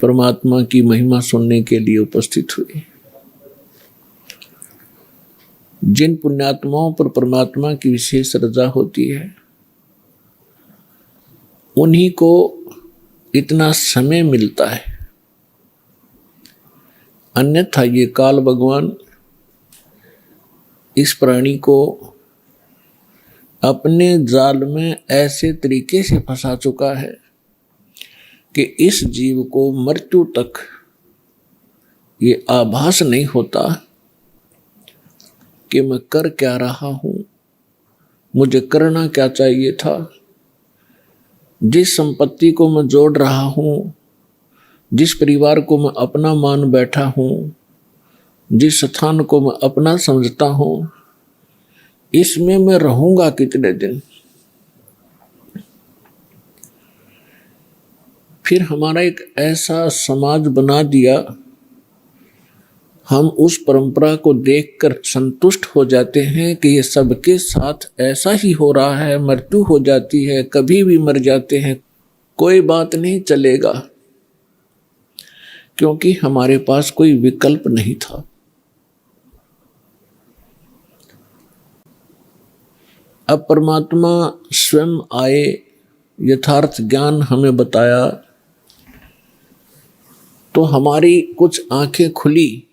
परमात्मा की महिमा सुनने के लिए उपस्थित हुए। जिन पुण्यात्माओं पर परमात्मा की विशेष रजा होती है उन्हीं को इतना समय मिलता है, अन्यथा ये काल भगवान इस प्राणी को अपने जाल में ऐसे तरीके से फंसा चुका है कि इस जीव को मृत्यु तक ये आभास नहीं होता कि मैं कर क्या रहा हूं, मुझे करना क्या चाहिए था। जिस संपत्ति को मैं जोड़ रहा हूं, जिस परिवार को मैं अपना मान बैठा हूं, जिस स्थान को मैं अपना समझता हूं, इसमें मैं रहूंगा कितने दिन। फिर हमारा एक ऐसा समाज बना दिया, हम उस परंपरा को देखकर संतुष्ट हो जाते हैं कि ये सबके साथ ऐसा ही हो रहा है, मृत्यु हो जाती है, कभी भी मर जाते हैं, कोई बात नहीं, चलेगा, क्योंकि हमारे पास कोई विकल्प नहीं था। अब परमात्मा स्वयं आए, यथार्थ ज्ञान हमें बताया, तो हमारी कुछ आंखें खुली,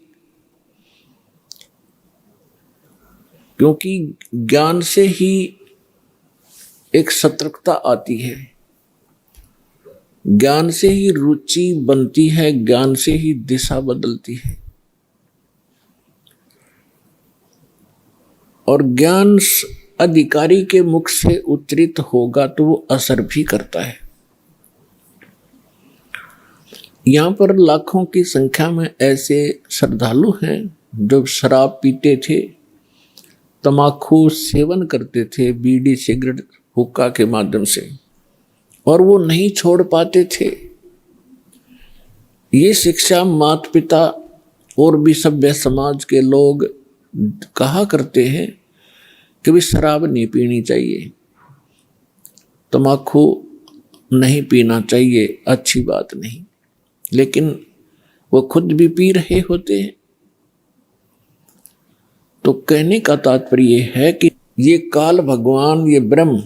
क्योंकि ज्ञान से ही एक सतर्कता आती है, ज्ञान से ही रुचि बनती है, ज्ञान से ही दिशा बदलती है। और ज्ञान अधिकारी के मुख से उच्चरित होगा तो वो असर भी करता है। यहाँ पर लाखों की संख्या में ऐसे श्रद्धालु हैं जो शराब पीते थे, तमाकू सेवन करते थे, बीड़ी सिगरेट हुक्का के माध्यम से, और वो नहीं छोड़ पाते थे। ये शिक्षा माता पिता और भी सभ्य समाज के लोग कहा करते हैं कि भी शराब नहीं पीनी चाहिए, तमाकू नहीं पीना चाहिए, अच्छी बात नहीं, लेकिन वो खुद भी पी रहे होते हैं। तो कहने का तात्पर्य है कि ये काल भगवान, ये ब्रह्म,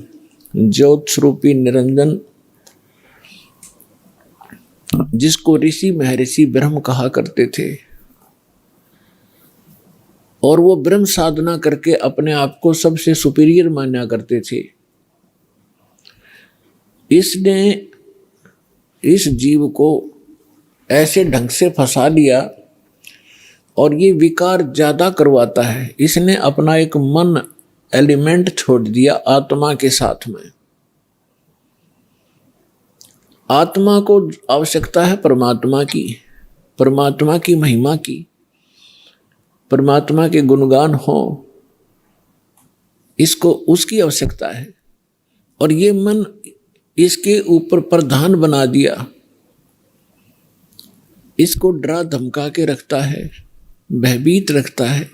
ज्योत स्वरूपी निरंजन, जिसको ऋषि महर्षि ब्रह्म कहा करते थे, और वो ब्रह्म साधना करके अपने आप को सबसे सुपीरियर माना करते थे, इसने इस जीव को ऐसे ढंग से फंसा लिया और ये विकार ज्यादा करवाता है। इसने अपना एक मन एलिमेंट छोड़ दिया आत्मा के साथ में। आत्मा को आवश्यकता है परमात्मा की महिमा की, परमात्मा के गुणगान हो, इसको उसकी आवश्यकता है। और ये मन इसके ऊपर प्रधान बना दिया, इसको डरा धमका के रखता है, भयभीत रखता है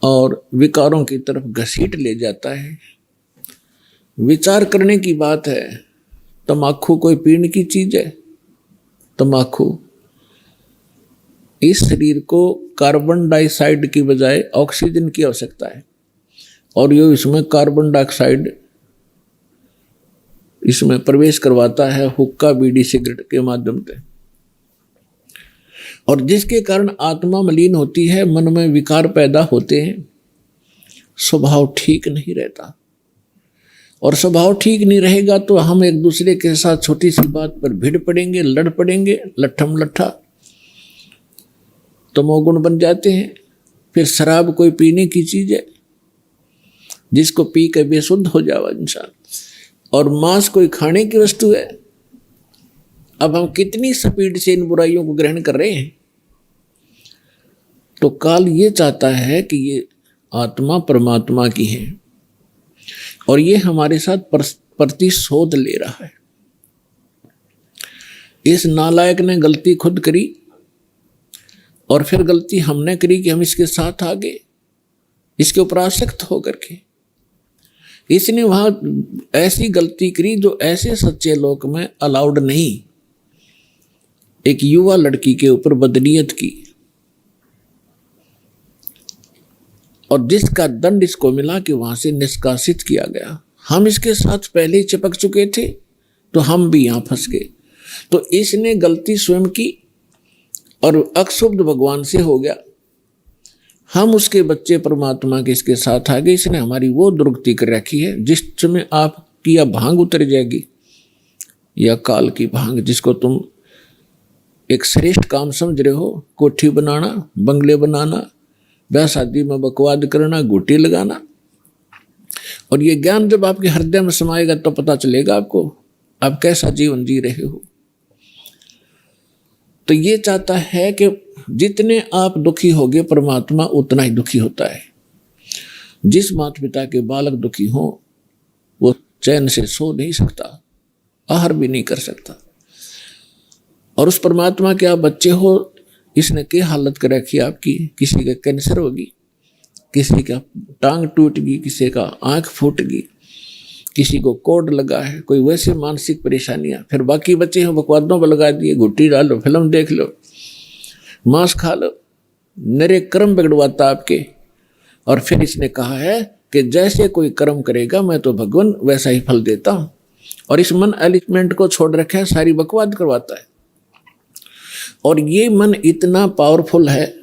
और विकारों की तरफ घसीट ले जाता है। विचार करने की बात है, तमाकू कोई पीने की चीज है? तमाकू इस शरीर को कार्बन डाइऑक्साइड की बजाय ऑक्सीजन की आवश्यकता है, और ये इसमें कार्बन डाइऑक्साइड इसमें प्रवेश करवाता है हुक्का बीड़ी सिगरेट के माध्यम से, और जिसके कारण आत्मा मलिन होती है, मन में विकार पैदा होते हैं, स्वभाव ठीक नहीं रहता। और स्वभाव ठीक नहीं रहेगा तो हम एक दूसरे के साथ छोटी सी बात पर भिड़ पड़ेंगे, लड़ पड़ेंगे, लट्ठम लट्ठा, तमोगुण बन जाते हैं। फिर शराब कोई पीने की चीज है जिसको पी के बेसुध हो जावा इंसान, और मांस कोई खाने की वस्तु है। अब हम कितनी स्पीड से इन बुराइयों को ग्रहण कर रहे हैं। तो काल ये चाहता है कि ये आत्मा परमात्मा की है और ये हमारे साथ प्रतिशोध ले रहा है। इस नालायक ने गलती खुद करी और फिर गलती हमने करी कि हम इसके साथ आ गए, इसके ऊपर आसक्त होकर के। इसने वहां ऐसी गलती करी जो ऐसे सच्चे लोक में अलाउड नहीं। एक युवा लड़की के ऊपर बदनीयत की और जिसका दंड इसको मिला कि वहां से निष्कासित किया गया। हम इसके साथ पहले ही चिपक चुके थे तो हम भी यहां फंस गए। तो इसने गलती स्वयं की और अक्षुब्ध भगवान से हो गया। हम उसके बच्चे परमात्मा के इसके साथ आ गए। इसने हमारी वो दुर्गति कर रखी है जिस समय आपकी या भांग उतर जाएगी या काल की भांग, जिसको तुम एक श्रेष्ठ काम समझ रहे हो, कोठी बनाना, बंगले बनाना, ब्याह शादी में बकवाद करना, गोटी लगाना, और ये ज्ञान जब आपके हृदय में समाएगा तो पता चलेगा आपको आप कैसा जीवन जी रहे हो। तो ये चाहता है कि जितने आप दुखी होगे परमात्मा उतना ही दुखी होता है। जिस माता पिता के बालक दुखी हो वो चैन से सो नहीं सकता, आहार भी नहीं कर सकता। और उस परमात्मा के आप बच्चे हो, इसने क्या हालत कर रखी आपकी। किसी का कैंसर होगी, किसी का टांग टूट गई, किसी का आंख फूट गई, किसी को कोड लगा है, कोई वैसे मानसिक परेशानियां। फिर बाकी बच्चे हैं बकवादों पर लगा दिए, घुट्टी डालो, फिल्म देख लो, मांस खा लो, नरे कर्म बिगड़वाता आपके। और फिर इसने कहा है कि जैसे कोई कर्म करेगा मैं तो भगवान वैसा ही फल देता हूं। और इस मन एलिमेंट को छोड़ रखा है, सारी बकवाद करवाता है। और ये मन इतना पावरफुल है,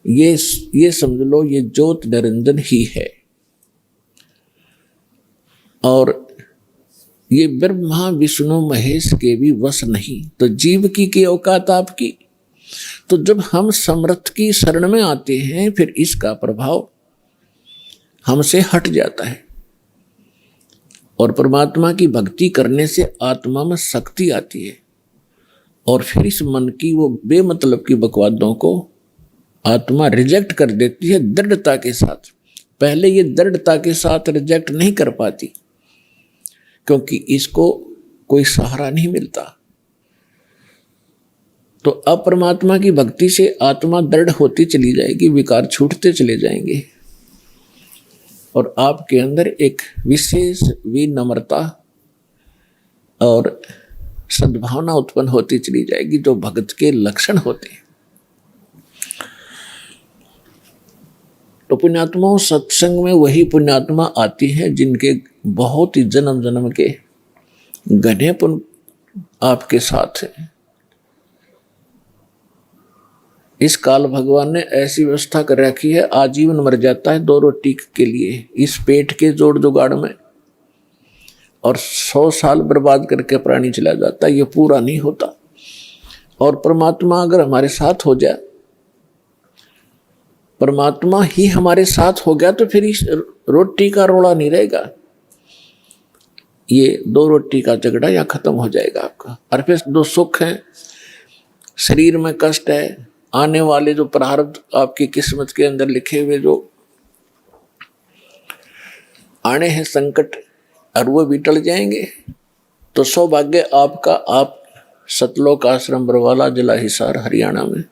ये समझ लो ये ज्योत निरंजन ही है। और ये ब्रह्मा विष्णु महेश के भी वश नहीं। तो जीव की औकात आपकी। तो जब हम समर्थ की शरण में आते हैं फिर इसका प्रभाव हमसे हट जाता है और परमात्मा की भक्ति करने से आत्मा में शक्ति आती है। और फिर इस मन की वो बेमतलब की बकवादों को आत्मा रिजेक्ट कर देती है दृढ़ता के साथ। पहले ये दृढ़ता के साथ रिजेक्ट नहीं कर पाती क्योंकि इसको कोई सहारा नहीं मिलता। तो अब परमात्मा की भक्ति से आत्मा दृढ़ होती चली जाएगी, विकार छूटते चले जाएंगे और आपके अंदर एक विशेष विनम्रता और सद्भावना उत्पन्न होती चली जाएगी जो भक्त के लक्षण होते हैं। तो पुण्यात्माओं, सत्संग में वही पुण्यात्मा आती है जिनके बहुत ही जन्म जन्म के घने पुण्य आपके साथ है। इस काल भगवान ने ऐसी व्यवस्था कर रखी है, आजीवन मर जाता है 2 रोटी के लिए इस पेट के जोड़ जुगाड़ में, और 100 साल बर्बाद करके प्राणी चला जाता है, ये पूरा नहीं होता। और परमात्मा अगर हमारे साथ हो जाए, परमात्मा ही हमारे साथ हो गया तो फिर इस रोटी का रोड़ा नहीं रहेगा, ये 2 रोटी का झगड़ा यहाँ खत्म हो जाएगा आपका। और फिर 2 सुख हैं, शरीर में कष्ट है, आने वाले जो प्रारब्ध आपकी किस्मत के अंदर लिखे हुए जो आने हैं संकट, और वो भी टल जाएंगे। तो सौभाग्य आपका, आप सतलोक आश्रम बरवाला जिला हिसार हरियाणा में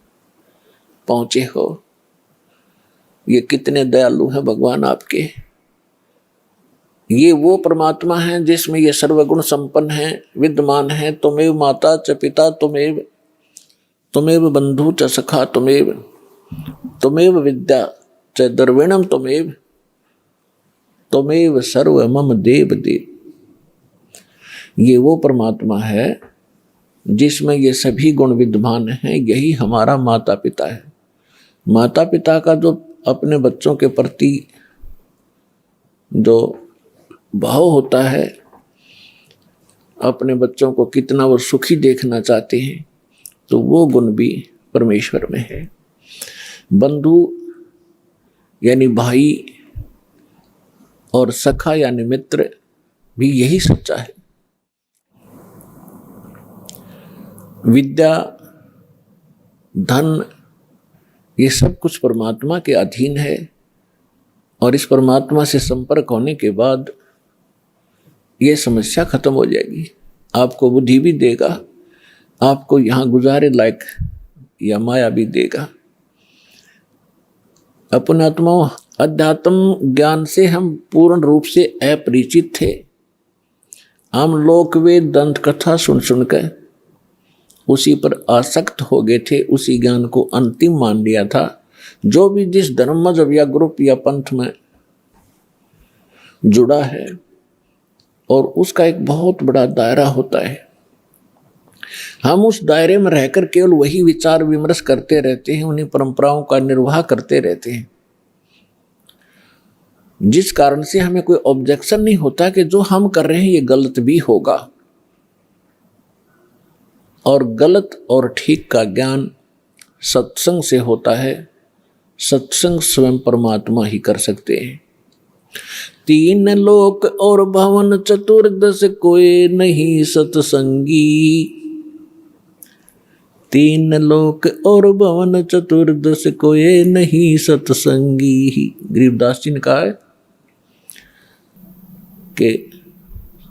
पहुंचे हो। ये कितने दयालु हैं भगवान आपके। ये वो परमात्मा है जिसमें ये सर्वगुण संपन्न है, विद्यमान है। तुमेव माता च पिता तुमेव बंधु च सखा तुमेव विद्या च द्रविणम तुमेव सर्व मम देव देव। ये वो परमात्मा है जिसमें ये सभी गुण विद्यमान हैं। यही हमारा माता पिता है। माता पिता का जो अपने बच्चों के प्रति जो भाव होता है, अपने बच्चों को कितना वो सुखी देखना चाहते हैं, तो वो गुण भी परमेश्वर में है। बंधु यानी भाई और सखा यानी मित्र भी यही सच्चा है। विद्या, धन, ये सब कुछ परमात्मा के अधीन है और इस परमात्मा से संपर्क होने के बाद ये समस्या खत्म हो जाएगी। आपको बुद्धि भी देगा, आपको यहाँ गुजारे लायक या माया भी देगा। अपने आत्माओं, अध्यात्म ज्ञान से हम पूर्ण रूप से अपरिचित थे। हम लोक वेद दंत कथा सुन सुनकर उसी पर आसक्त हो गए थे, उसी ज्ञान को अंतिम मान लिया था। जो भी जिस धर्म मजहब या ग्रुप या पंथ में जुड़ा है और उसका एक बहुत बड़ा दायरा होता है, हम उस दायरे में रहकर केवल वही विचार विमर्श करते रहते हैं, उन्हीं परंपराओं का निर्वाह करते रहते हैं, जिस कारण से हमें कोई ऑब्जेक्शन नहीं होता कि जो हम कर रहे हैं ये गलत भी होगा। और गलत और ठीक का ज्ञान सत्संग से होता है। सत्संग स्वयं परमात्मा ही कर सकते हैं। 3 लोक और भवन चतुर्दश कोई नहीं सत्संगी। 3 लोक और भवन चतुर्दश कोई नहीं सत्संगी। गरीबदास जी ने कहा है कि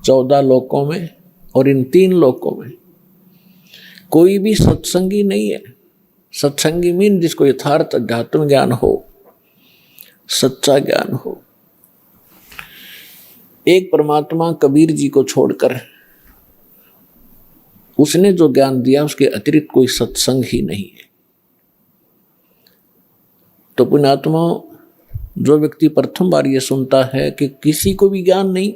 14 लोकों में और इन 3 लोकों में कोई भी सत्संगी नहीं है। सत्संगी मीन जिसको यथार्थ अध्यात्म ज्ञान हो, सच्चा ज्ञान हो। एक परमात्मा कबीर जी को छोड़कर उसने जो ज्ञान दिया उसके अतिरिक्त कोई सत्संग ही नहीं है। तो पुण्यात्मा, जो व्यक्ति प्रथम बार ये सुनता है कि किसी को भी ज्ञान नहीं,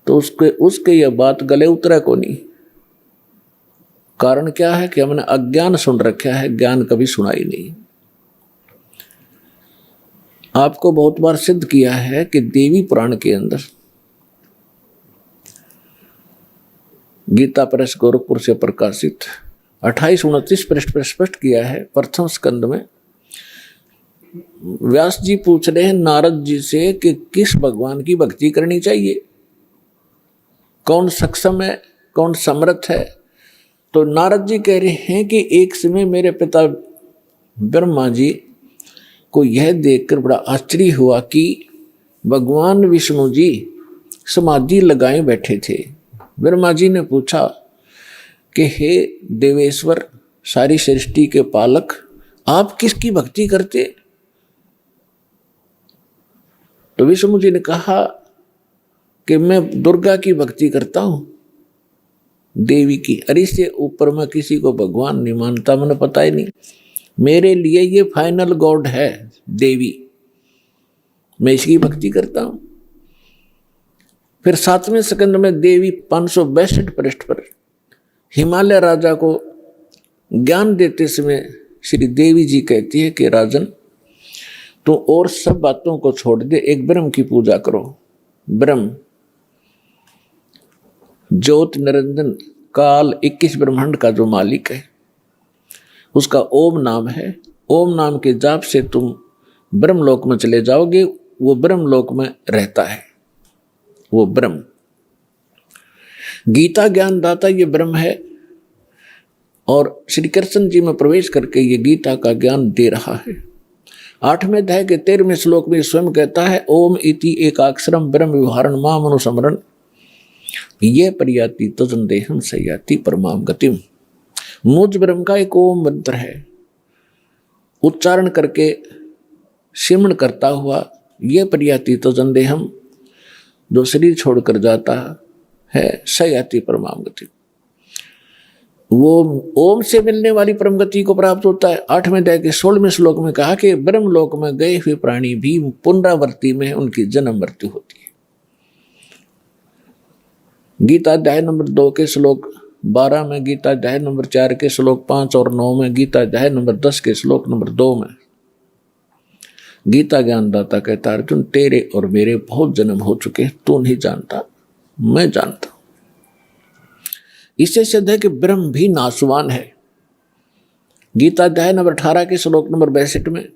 तो उसके यह बात गले उतरे को नहीं। कारण क्या है कि हमने अज्ञान सुन रखा है, ज्ञान कभी सुना ही नहीं। आपको बहुत बार सिद्ध किया है कि देवी पुराण के अंदर गीता प्रेस गोरखपुर से प्रकाशित 28-29 पृष्ठ पर स्पष्ट किया है। प्रथम स्कंद में व्यास जी पूछ रहे हैं नारद जी से कि किस भगवान की भक्ति करनी चाहिए, कौन सक्षम है, कौन समर्थ है। तो नारद जी कह रहे हैं कि एक समय मेरे पिता ब्रह्मा जी को यह देखकर बड़ा आश्चर्य हुआ कि भगवान विष्णु जी समाधि लगाए बैठे थे। ब्रह्मा जी ने पूछा कि हे देवेश्वर, सारी सृष्टि के पालक, आप किसकी भक्ति करते? तो विष्णु जी ने कहा कि मैं दुर्गा की भक्ति करता हूं, देवी की। अरे इससे ऊपर मैं किसी को भगवान नहीं मानता, मैंने पता ही नहीं। मेरे लिए ये फाइनल गॉड है देवी, मैं इसकी भक्ति करता हूं। फिर 7वें स्कंद में देवी 562 पृष्ठ पर हिमालय राजा को ज्ञान देते समय श्री देवी जी कहती है कि राजन, तो और सब बातों को छोड़ दे, एक ब्रह्म की पूजा करो। ब्रह्म ज्योत निरंजन काल 21 ब्रह्मांड का जो मालिक है, उसका ओम नाम है। ओम नाम के जाप से तुम ब्रह्मलोक में चले जाओगे। वो ब्रह्मलोक में रहता है, वो ब्रह्म। गीता ज्ञानदाता ये ब्रह्म है और श्री कृष्ण जी में प्रवेश करके ये गीता का ज्ञान दे रहा है। 8वें अध्याय के 13वें श्लोक में स्वयं कहता है ओम इति एकाक्षरम ब्रह्म विहारण माम अनुस्मरण ये परियाति तजंदेहम सयाति परमाम गतिम। मुझ ब्रह्म का एक ओम मंत्र है, उच्चारण करके सिमरण करता हुआ ये परियाति तजंदेहम, जो शरीर छोड़कर जाता है, सयाति परमाम गति, वो ओम से मिलने वाली परम गति को प्राप्त होता है। 8वें अध्याय के 16वें श्लोक में कहा कि ब्रह्मलोक में गए हुए प्राणी भी पुनरावृत्ति में उनकी जन्म मृत्यु होती है। गीता अध्याय नंबर 2 के श्लोक 12 में, गीता अध्याय नंबर 4 के श्लोक 5 और 9 में, गीता अध्याय नंबर 10 के श्लोक नंबर 2 में गीता ज्ञानदाता कहता अर्जुन, तेरे और मेरे बहुत जन्म हो चुके, तू नहीं जानता, मैं जानता। इससे सिद्ध है कि ब्रह्म भी नाशवान है। गीता अध्याय नंबर 18 के श्लोक नंबर 62 में,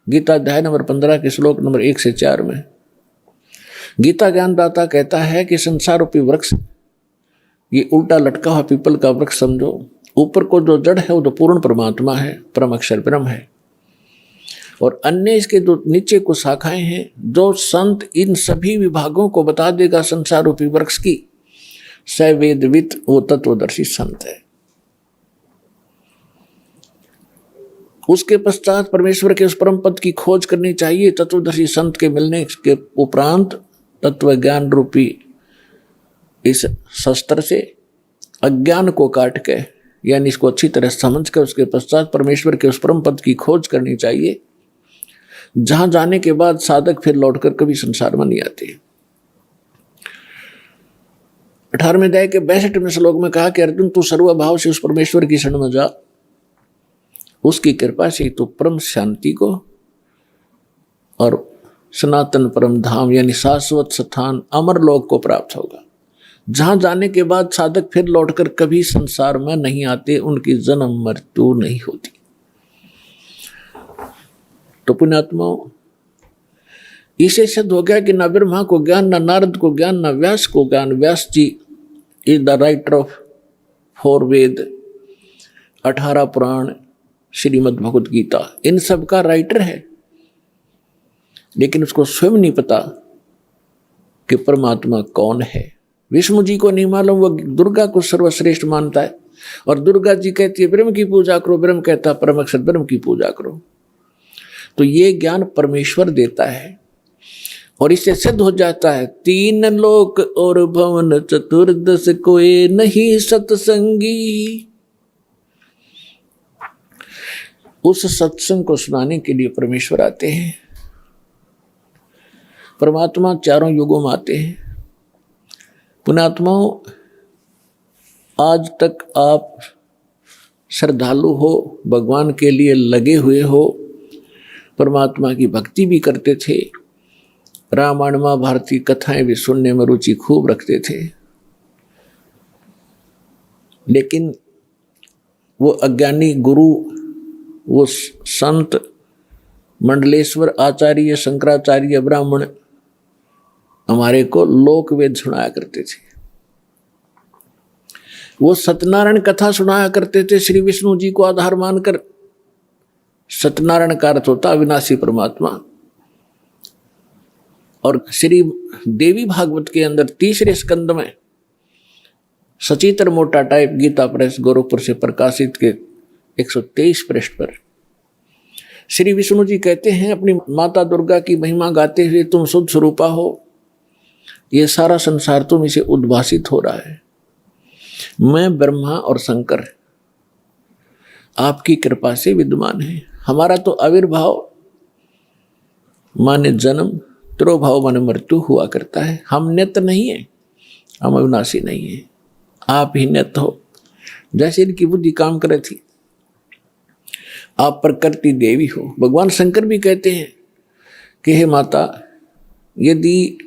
गीता अध्याय नंबर 15 के श्लोक नंबर 1 से 4 में गीता ज्ञानदाता कहता है कि संसार रूपी वृक्ष ये उल्टा लटका हुआ पीपल का वृक्ष समझो। ऊपर को जो जड़ है वो तो पूर्ण परमात्मा है, परम अक्षर ब्रह्म है, और अन्य इसके जो नीचे को शाखाएं हैं, जो संत इन सभी विभागों को बता देगा संसार रूपी वृक्ष की, स वेदवित, वो तत्वदर्शी संत है। उसके पश्चात परमेश्वर के उस परम पद की खोज करनी चाहिए। तत्वदर्शी संत के मिलने के उपरांत तत्व ज्ञान रूपी इस शस्त्र से अज्ञान को काट के, यानी इसको अच्छी तरह समझ कर उसके पश्चात परमेश्वर के उस परम पद की खोज करनी चाहिए, जहां जाने के बाद साधक फिर लौटकर कभी संसार में नहीं आते। 18वें अध्याय के 62वें श्लोक में कहा कि अर्जुन, तू सर्वभाव से उस परमेश्वर की शरण में जा, उसकी कृपा से तू परम शांति को और सनातन परम धाम यानी शाश्वत स्थान अमर लोक को प्राप्त होगा, जहां जाने के बाद साधक फिर लौटकर कभी संसार में नहीं आते, उनकी जन्म मृत्यु नहीं होती। तो पुण्यात्माओं, इसे सिद्ध हो गया कि न ब्रह्मा को ज्ञान, न नारद को ज्ञान, न व्यास को ज्ञान। व्यास जी इज द राइटर ऑफ 4 वेद, 18 पुराण, श्रीमद् भगवत गीता, इन सब का राइटर है, लेकिन उसको स्वयं नहीं पता कि परमात्मा कौन है। विष्णु जी को नहीं मालूम, वो दुर्गा को सर्वश्रेष्ठ मानता है, और दुर्गा जी कहती है ब्रह्म की पूजा करो, ब्रह्म कहता है परम अक्षर ब्रह्म की पूजा करो। तो ये ज्ञान परमेश्वर देता है, और इससे सिद्ध हो जाता है 3 लोक और भवन चतुर्दश कोई नहीं सत्संगी। उस सत्संग को सुनाने के लिए परमेश्वर आते हैं। परमात्मा 4 युगों में आते हैं। पुण्यात्माओं, आज तक आप श्रद्धालु हो, भगवान के लिए लगे हुए हो, परमात्मा की भक्ति भी करते थे, रामायण महाभारत की कथाएं भी सुनने में रुचि खूब रखते थे, लेकिन वो अज्ञानी गुरु, वो संत मंडलेश्वर आचार्य, शंकराचार्य, ब्राह्मण हमारे को लोक वेद सुनाया करते थे। वो सत्यनारायण कथा सुनाया करते थे श्री विष्णु जी को आधार मानकर। सत्यनारायण का अर्थ होता अविनाशी परमात्मा। और श्री देवी भागवत के अंदर 3रे स्कंद में सचित्र मोटा टाइप गीता प्रेस गोरखपुर से प्रकाशित के 123 पृष्ठ पर श्री विष्णु जी कहते हैं, अपनी माता दुर्गा की महिमा गाते हुए, तुम शुद्ध स्वरूपा हो, ये सारा संसार तुम इसे उद्भासित हो रहा है। मैं ब्रह्मा और शंकर आपकी कृपा से विद्यमान है। हमारा तो आविर्भाव माने जन्म, तिरोभाव माने मृत्यु हुआ करता है। हम नित्य नहीं है, हम अविनाशी नहीं है, आप ही नित्य हो। जैसे इनकी बुद्धि काम करे थी, आप प्रकृति देवी हो। भगवान शंकर भी कहते हैं कि हे माता, यदि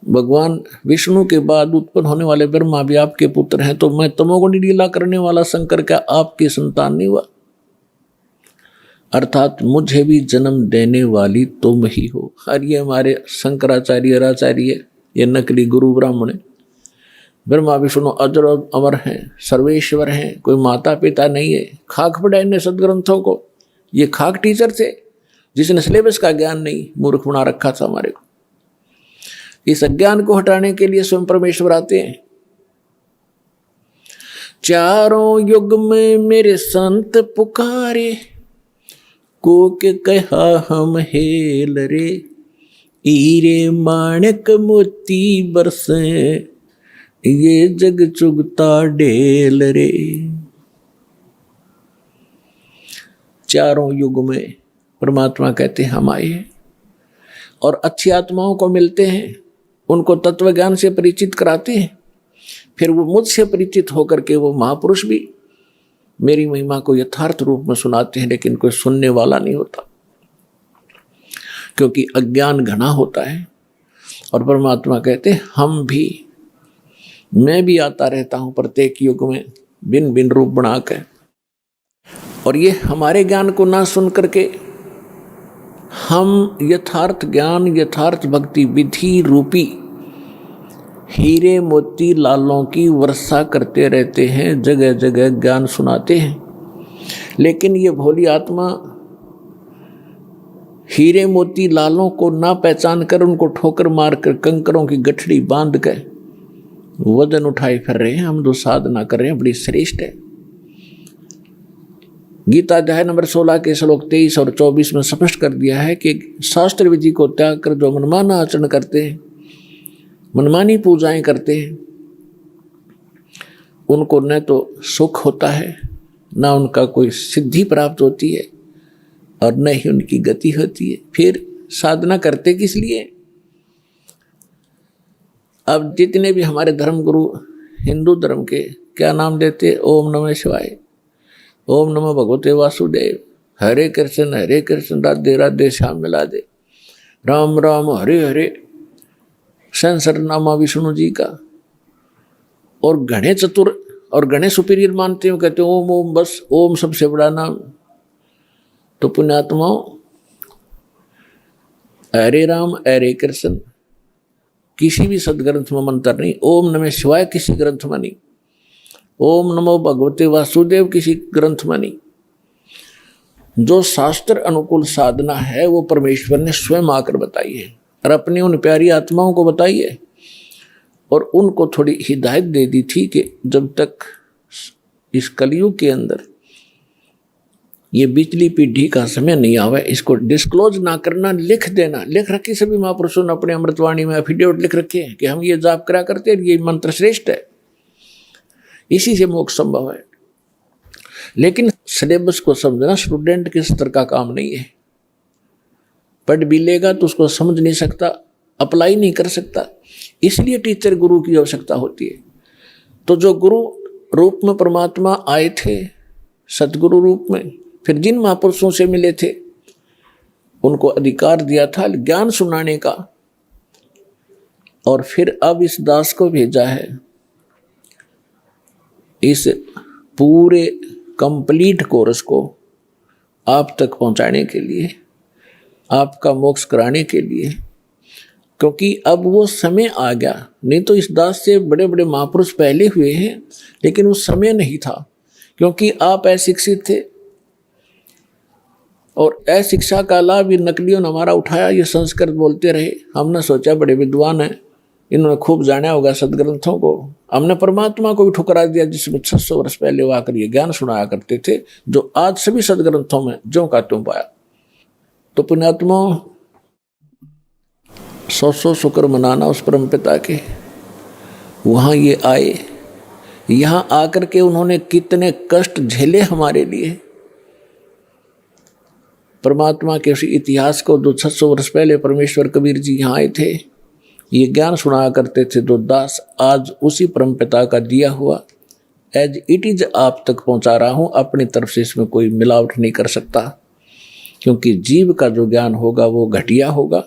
भगवान विष्णु के बाद उत्पन्न होने वाले ब्रह्मा भी आपके पुत्र हैं, तो मैं तमोगुणी लीला करने वाला शंकर क्या आपकी संतान नहीं हुआ? अर्थात मुझे भी जन्म देने वाली तुम ही हो। और ये हमारे शंकराचार्य आचार्य, ये नकली गुरु ब्राह्मण, ब्रह्मा विष्णु अजर अमर हैं, सर्वेश्वर हैं, कोई माता पिता नहीं है। खाक पढ़ा इन्हें सदग्रंथों को। ये खाक टीचर थे जिसने सिलेबस का ज्ञान नहीं, मूर्ख बना रखा था हमारे को। इस अज्ञान को हटाने के लिए स्वयं परमेश्वर आते हैं। 4 युग में मेरे संत पुकारे, को के कहा हम हेल रे, हीरे माणक मोती बरसे, ये जग चुगता ढेल रे। 4 युग में परमात्मा कहते हैं हम आए हैं, और अच्छी आत्माओं को मिलते हैं, उनको तत्व ज्ञान से परिचित कराते हैं। फिर वो मुझसे परिचित होकर के वो महापुरुष भी मेरी महिमा को यथार्थ रूप में सुनाते हैं, लेकिन कोई सुनने वाला नहीं होता, क्योंकि अज्ञान घना होता है। और परमात्मा कहते हैं हम भी, मैं भी आता रहता हूं प्रत्येक युग में भिन्न भिन्न रूप बना कर, और ये हमारे ज्ञान को ना सुन करके हम यथार्थ ज्ञान, यथार्थ भक्ति विधि रूपी हीरे मोती लालों की वर्षा करते रहते हैं, जगह जगह ज्ञान सुनाते हैं। लेकिन ये भोली आत्मा हीरे मोती लालों को ना पहचान कर, उनको ठोकर मारकर कंकरों की गठड़ी बांध कर वजन उठाए फिर रहे हैं। हम जो साधना कर रहे हैं बड़ी श्रेष्ठ है। गीता अध्याय नंबर 16 के श्लोक 23 और 24 में स्पष्ट कर दिया है कि शास्त्र विधि को त्याग कर जो मनमाना आचरण करते हैं, मनमानी पूजाएं करते हैं, उनको न तो सुख होता है, ना उनका कोई सिद्धि प्राप्त होती है और न ही उनकी गति होती है। फिर साधना करते किस लिए? अब जितने भी हमारे धर्म गुरु हिंदू धर्म के क्या नाम देते? ओम नमः शिवाय, ओम नमः भगवते वासुदेव, हरे कृष्ण राधे राधे श्याम मिला दे, राम राम हरे हरे, संसर नामा विष्णु जी का। और घने चतुर और घने सुपीरियर मानते हो, कहते हो ओम ओम, बस ओम सबसे बड़ा नाम। तो पुण्यात्माओं, हरे राम हरे कृष्ण किसी भी सदग्रंथ में मंत्र नहीं, ओम नमः शिवाय किसी ग्रंथ में नहीं, ओम नमो भगवते वासुदेव किसी ग्रंथ में नहीं। जो शास्त्र अनुकूल साधना है वो परमेश्वर ने स्वयं आकर बताई है और अपनी उन प्यारी आत्माओं को बताई है। और उनको थोड़ी हिदायत दे दी थी कि जब तक इस कलयुग के अंदर ये बिजली पीढ़ी का समय नहीं आवे, इसको डिस्क्लोज ना करना, लिख देना। लिख रखी सभी महापुरुषों ने अपने अमृतवाणी में एफिडेविट लिख रखे हैं कि हम ये जाप करा करते हैं, ये मंत्र श्रेष्ठ है, इसी से मोक्ष संभव है। लेकिन सिलेबस को समझना स्टूडेंट के स्तर का काम नहीं है। पढ़ भी लेगा तो उसको समझ नहीं सकता, अप्लाई नहीं कर सकता। इसलिए टीचर गुरु की आवश्यकता होती है। तो जो गुरु रूप में परमात्मा आए थे, सतगुरु रूप में, फिर जिन महापुरुषों से मिले थे उनको अधिकार दिया था ज्ञान सुनाने का। और फिर अब इस दास को भेजा है इस पूरे कंप्लीट कोर्स को आप तक पहुंचाने के लिए, आपका मोक्ष कराने के लिए। क्योंकि अब वो समय आ गया, नहीं तो इस दास से बड़े बड़े महापुरुष पहले हुए हैं, लेकिन उस समय नहीं था क्योंकि आप अशिक्षित थे। और अशिक्षा का लाभ ये नकलियों ने हमारा उठाया, ये संस्कृत बोलते रहे। हमने सोचा बड़े विद्वान हैं, इन्होंने खूब जाना होगा सदग्रंथों को। हमने परमात्मा को भी ठुकरा दिया जिसमें 600 वर्ष पहले वो आकर ये ज्ञान सुनाया करते थे, जो आज सभी सदग्रंथों में ज्यों का त्यों पाया। तो पुण्यात्मा, 100 शुक्र मनाना उस परम पिता के। वहाँ ये आए, यहाँ आकर के उन्होंने कितने कष्ट झेले हमारे लिए। परमात्मा के उसी इतिहास को जो 600 वर्ष पहले परमेश्वर कबीर जी यहाँ आए थे, ये ज्ञान सुनाया करते थे, जो दास आज उसी परम पिता का दिया हुआ एज इट इज आप तक पहुँचा रहा हूँ। अपनी तरफ से इसमें कोई मिलावट नहीं कर सकता, क्योंकि जीव का जो ज्ञान होगा वो घटिया होगा,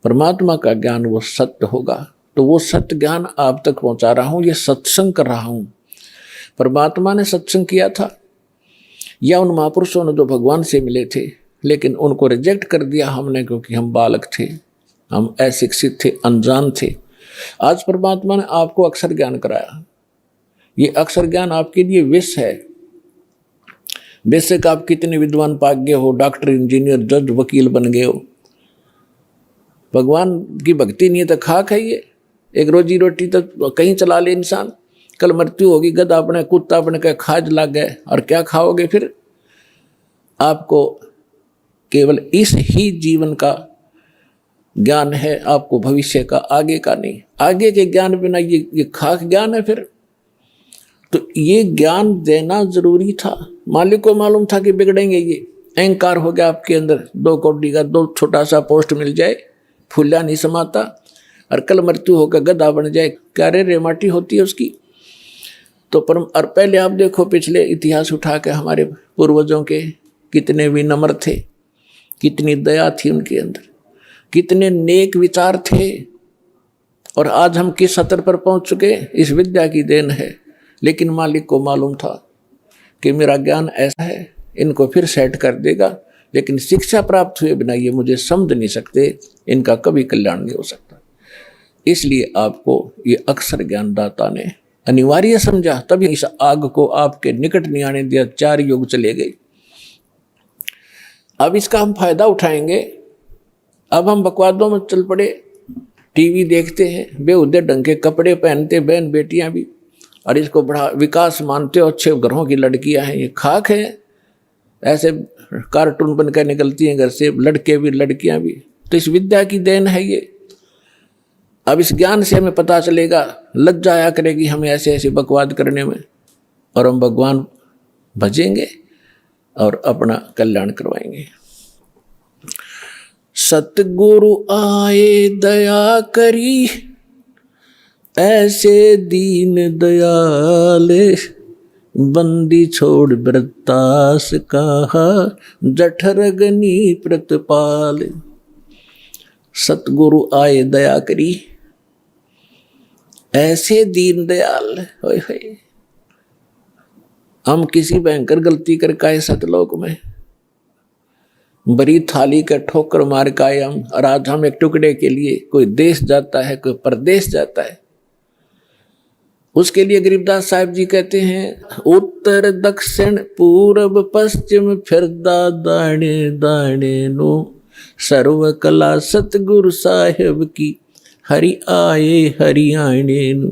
परमात्मा का ज्ञान वो सत्य होगा। तो वो सत्य ज्ञान आप तक पहुँचा रहा हूँ, ये सत्संग कर रहा हूँ। परमात्मा ने सत्संग किया था या उन महापुरुषों ने जो भगवान से मिले थे, लेकिन उनको रिजेक्ट कर दिया हमने, क्योंकि हम बालक थे, हम अशिक्षित थे, अनजान थे। आज परमात्मा ने आपको अक्षर ज्ञान कराया। ये अक्षर ज्ञान आपके लिए विष है। बेशक आप कितने विद्वान पाक गए हो, डॉक्टर, इंजीनियर, जज, वकील बन गए हो, भगवान की भक्ति नहीं है तो खाक है ये। एक रोजी रोटी तो कहीं चला ले इंसान, कल मृत्यु होगी, गधा अपने कुत्ता अपने का खाज लग गए, और क्या खाओगे फिर? आपको केवल इस ही जीवन का ज्ञान है, आपको भविष्य का, आगे का नहीं। आगे के ज्ञान बिना ये खाक ज्ञान है फिर। तो ये ज्ञान देना जरूरी था। मालिक को मालूम था कि बिगड़ेंगे ये। अहंकार हो गया आपके अंदर, 2 कौड़ी का 2 छोटा सा पोस्ट मिल जाए, फूला नहीं समाता, और कल मृत्यु होकर गधा बन जाए, क्या रे माटी होती है उसकी। तो परम, और पहले आप देखो पिछले इतिहास उठा के हमारे पूर्वजों के कितने विनम्र थे, कितनी दया थी उनके अंदर, कितने नेक विचार थे। और आज हम किस स्तर पर पहुंच चुके, इस विद्या की देन है। लेकिन मालिक को मालूम था कि मेरा ज्ञान ऐसा है, इनको फिर सेट कर देगा, लेकिन शिक्षा प्राप्त हुए बिना ये मुझे समझ नहीं सकते, इनका कभी कल्याण नहीं हो सकता। इसलिए आपको ये अक्षर ज्ञानदाता ने अनिवार्य समझा, तभी इस आग को आपके निकट नहीं आने दिया। 4 युग चले गए। अब इसका हम फायदा उठाएंगे। अब हम बकवादों में चल पड़े, टीवी देखते हैं, बेहुदे ढंग के कपड़े पहनते बहन बेटियां भी, और इसको बड़ा विकास मानते हो, अच्छे घरों की लड़कियां हैं। ये खाक है, ऐसे कार्टून बनकर निकलती हैं घर से, लड़के भी लड़कियां भी। तो इस विद्या की देन है ये। अब इस ज्ञान से हमें पता चलेगा, लज्जा आया करेगी हमें ऐसे ऐसे बकवाद करने में। और हम भगवान भजेंगे और अपना कल्याण करवाएंगे। सतगुरु आए दया करी, ऐसे दीन दयाले, बंदी छोड़ वृत्तास कहा, जठरगनी प्रतिपाल। सतगुरु आए दया करी, ऐसे दीन दयाल। होय होय, हम किसी भयंकर गलती करके आए सतलोक में, बड़ी थाली का ठोकर मार के आए हम, और आज हम एक टुकड़े के लिए कोई देश जाता है, कोई परदेश जाता है, उसके लिए गरीबदास साहब जी कहते हैं, उत्तर दक्षिण पूर्व पश्चिम फिरदा दाणे दाणे नो, सर्व कला सतगुरु साहेब की, हरि आए हरियाणे नु।